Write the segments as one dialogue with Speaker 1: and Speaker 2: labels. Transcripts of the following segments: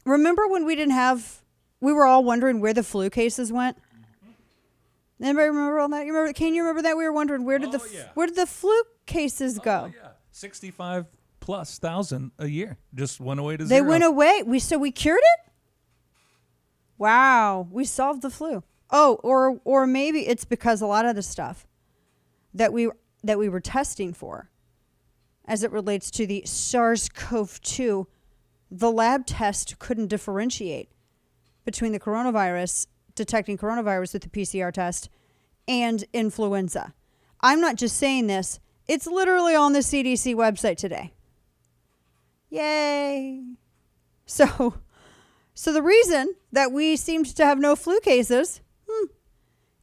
Speaker 1: remember when we were all wondering where the flu cases went? Anybody remember all that? Can you remember that? We were wondering where did the flu cases go?
Speaker 2: Oh, yeah. 65 plus thousand a year just went away to
Speaker 1: They
Speaker 2: zero.
Speaker 1: went away. We cured it? Wow, we solved the flu. Oh, or maybe it's because a lot of the stuff that we were testing for as it relates to the SARS-CoV-2, the lab test couldn't differentiate between the coronavirus, detecting coronavirus with the PCR test, and influenza. I'm not just saying this. It's literally on the CDC website today. Yay. So the reason that we seemed to have no flu cases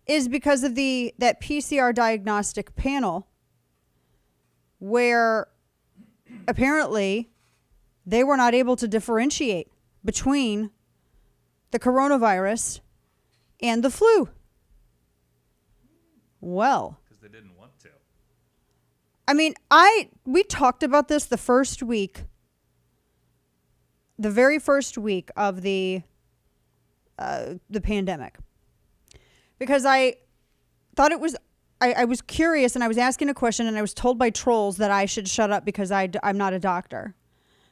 Speaker 1: is because of that PCR diagnostic panel where apparently they were not able to differentiate between the coronavirus and the flu. Well,
Speaker 2: because they didn't want to.
Speaker 1: I mean, we talked about this the very first week of the pandemic, because I thought it was, I was curious and I was asking a question and I was told by trolls that I should shut up because I'm not a doctor.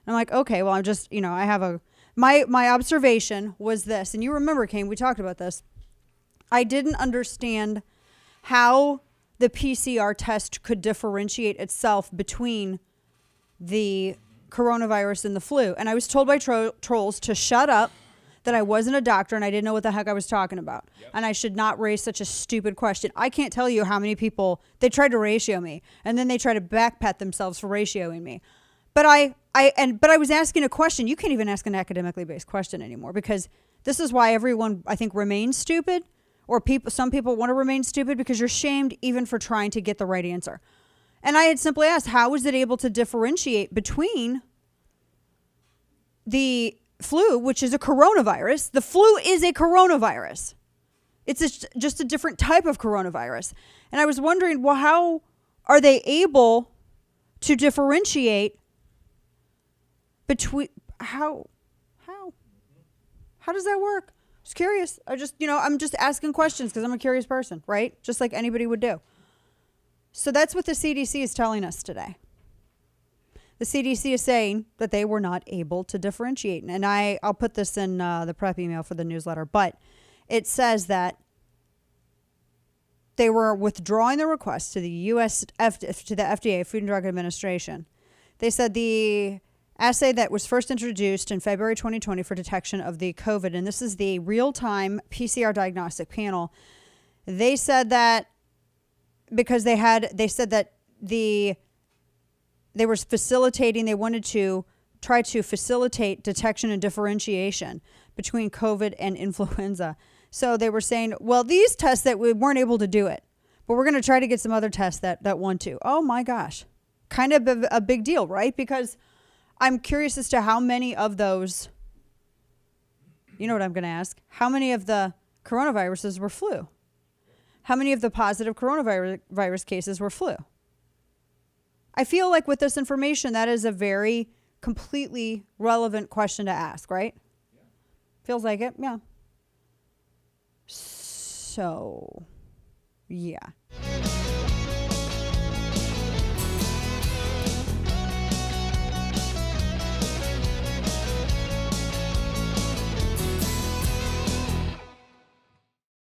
Speaker 1: And I'm like, okay, well, I'm just, I have my observation was this, and you remember, Kane, we talked about this. I didn't understand how the PCR test could differentiate itself between the coronavirus and the flu. And I was told by trolls to shut up, that I wasn't a doctor and I didn't know what the heck I was talking about. Yep. And I should not raise such a stupid question. I can't tell you how many people, they tried to ratio me and then they try to backpat themselves for ratioing me. But I was asking a question. You can't even ask an academically based question anymore, because this is why everyone, I think, remains stupid, or some people want to remain stupid because you're shamed even for trying to get the right answer. And I had simply asked, how is it able to differentiate between the flu, which is a coronavirus? The flu is a coronavirus. It's just a different type of coronavirus. And I was wondering, well, how are they able to differentiate between, how does that work? Just curious. I'm just asking questions because I'm a curious person, right? Just like anybody would do. So that's what the CDC is telling us today. The CDC is saying that they were not able to differentiate. And I'll put this in the prep email for the newsletter, but it says that they were withdrawing the request to the FDA, Food and Drug Administration. They said the assay that was first introduced in February 2020 for detection of the COVID, and this is the real-time PCR diagnostic panel. They said that because they were facilitating, they wanted to try to facilitate detection and differentiation between COVID and influenza. So they were saying, well, these tests that we weren't able to do it, but we're going to try to get some other tests that want to. Oh my gosh. Kind of a big deal, right? Because I'm curious as to how many of those, you know what I'm going to ask? How many of the coronaviruses were flu? How many of the positive coronavirus cases were flu? I feel like with this information, that is a very completely relevant question to ask, right? Yeah. Feels like it, yeah. So, yeah.